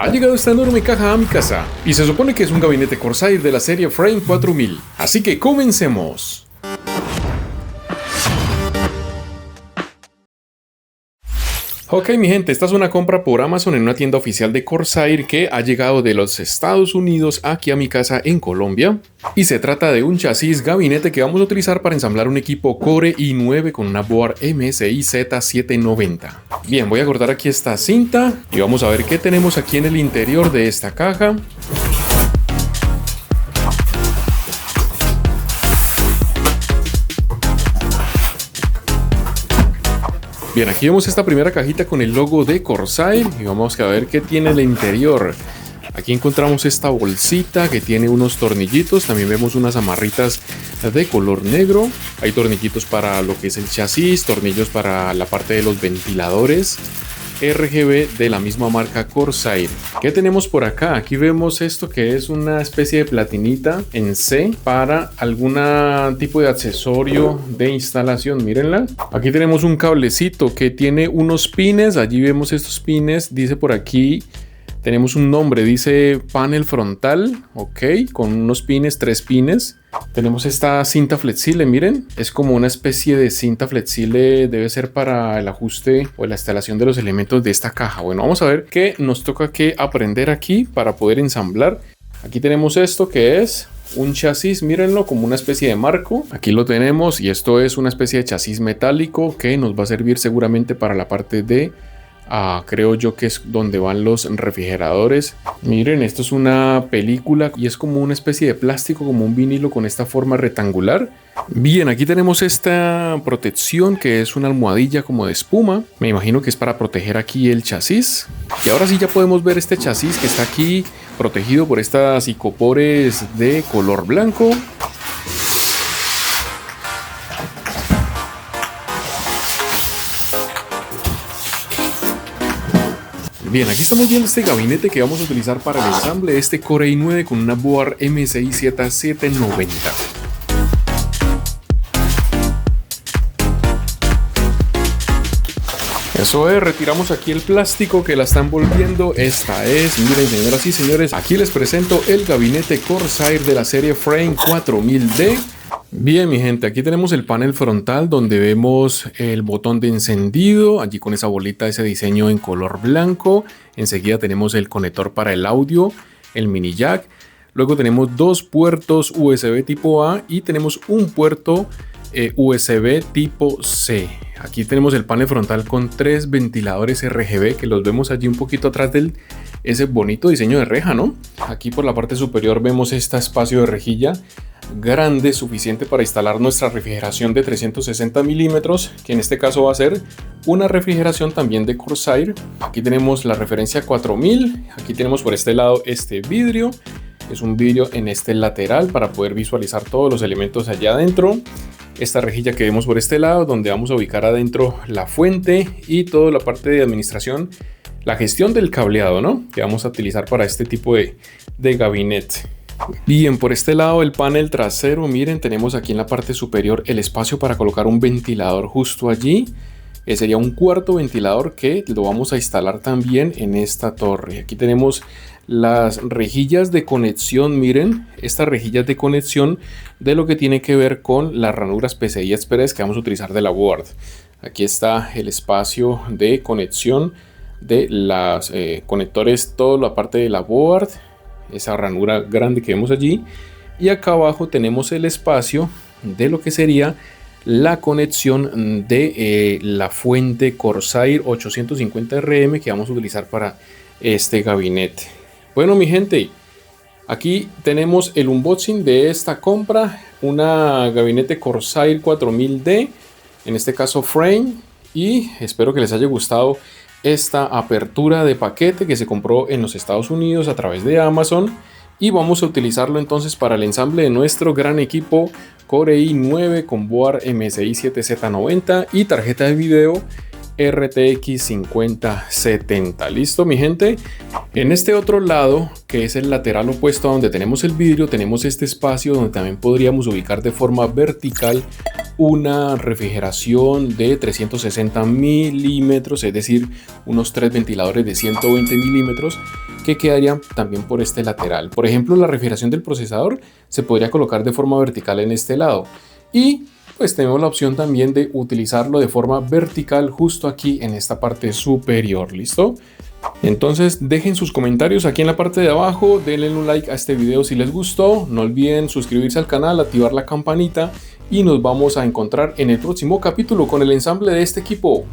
Ha llegado esta enorme caja a mi casa y se supone que es un gabinete Corsair de la serie Frame 4000, así que comencemos. Ok mi gente, esta es una compra por Amazon en una tienda oficial de Corsair que ha llegado de los Estados Unidos aquí a mi casa en Colombia. Y se trata de un chasis gabinete que vamos a utilizar para ensamblar un equipo Core i9 con una board MSI Z790. Bien, voy a cortar aquí esta cinta y vamos a ver qué tenemos aquí en el interior de esta caja. Bien, aquí vemos esta primera cajita con el logo de Corsair y vamos a ver qué tiene el interior. Aquí encontramos esta bolsita que tiene unos tornillitos, también vemos unas amarritas de color negro. Hay tornillitos para lo que es el chasis, tornillos para la parte de los ventiladores RGB de la misma marca Corsair. ¿Qué tenemos por acá? Aquí vemos esto que es una especie de platinita en C para algún tipo de accesorio de instalación. Mírenla. Aquí tenemos un cablecito que tiene unos pines. Allí vemos estos pines. Dice por aquí, tenemos un nombre, dice panel frontal, ok, con unos pines, 3 pines. Tenemos esta cinta flexible, miren, es como una especie de cinta flexible, debe ser para el ajuste o la instalación de los elementos de esta caja. Bueno, vamos a ver qué nos toca que aprender aquí para poder ensamblar. Aquí tenemos esto que es un chasis, mírenlo, como una especie de marco. Aquí lo tenemos y esto es una especie de chasis metálico que nos va a servir seguramente para la parte de... creo yo que es donde van los refrigeradores. Miren, esto es una película y es como una especie de plástico, como un vinilo con esta forma rectangular. Bien, aquí tenemos esta protección que es una almohadilla como de espuma. Me imagino que es para proteger aquí el chasis. Y ahora sí ya podemos ver este chasis que está aquí protegido por estas icopores de color blanco. Bien, aquí estamos viendo este gabinete que vamos a utilizar para el ensamble de este Core i9 con una board MSI Z790. Eso es, retiramos aquí el plástico que la está envolviendo. Esta es, miren señoras y señores, aquí les presento el gabinete Corsair de la serie Frame 4000D. Bien mi gente, aquí tenemos el panel frontal donde vemos el botón de encendido, allí con esa bolita, ese diseño en color blanco. Enseguida tenemos el conector para el audio, el mini jack. Luego tenemos 2 puertos USB tipo A y tenemos un puerto USB tipo C. Aquí tenemos el panel frontal con 3 ventiladores RGB que los vemos allí un poquito atrás de ese bonito diseño de reja, ¿no? Aquí por la parte superior vemos este espacio de rejilla grande, suficiente para instalar nuestra refrigeración de 360 milímetros, que en este caso va a ser una refrigeración también de Corsair. Aquí tenemos la referencia 4000, aquí tenemos por este lado este vidrio, es un vidrio en este lateral para poder visualizar todos los elementos allá adentro. Esta rejilla que vemos por este lado, donde vamos a ubicar adentro la fuente y toda la parte de administración, la gestión del cableado, ¿no? Que vamos a utilizar para este tipo de gabinete. Bien, por este lado el panel trasero, miren, tenemos aquí en la parte superior el espacio para colocar un ventilador justo allí. Sería un cuarto ventilador que lo vamos a instalar también en esta torre. Aquí tenemos las rejillas de conexión, miren, estas rejillas de conexión de lo que tiene que ver con las ranuras PCI Express que vamos a utilizar de la board. Aquí está el espacio de conexión de los conectores, toda la parte de la board, esa ranura grande que vemos allí, y acá abajo tenemos el espacio de lo que sería la conexión de la fuente Corsair 850RM que vamos a utilizar para este gabinete. Bueno mi gente, aquí tenemos el unboxing de esta compra, una gabinete Corsair 4000D, en este caso Frame, y espero que les haya gustado esta apertura de paquete que se compró en los Estados Unidos a través de Amazon, y vamos a utilizarlo entonces para el ensamble de nuestro gran equipo Core i9 con board MSI 7Z90 y tarjeta de video RTX 5070. ¿Listo, mi gente? En este otro lado, que es el lateral opuesto a donde tenemos el vidrio, tenemos este espacio donde también podríamos ubicar de forma vertical una refrigeración de 360 milímetros, es decir, unos 3 ventiladores de 120 milímetros que quedarían también por este lateral. Por ejemplo, la refrigeración del procesador se podría colocar de forma vertical en este lado y pues tenemos la opción también de utilizarlo de forma vertical justo aquí en esta parte superior. ¿Listo? Entonces dejen sus comentarios aquí en la parte de abajo, denle un like a este video si les gustó, no olviden suscribirse al canal, activar la campanita y nos vamos a encontrar en el próximo capítulo con el ensamble de este equipo.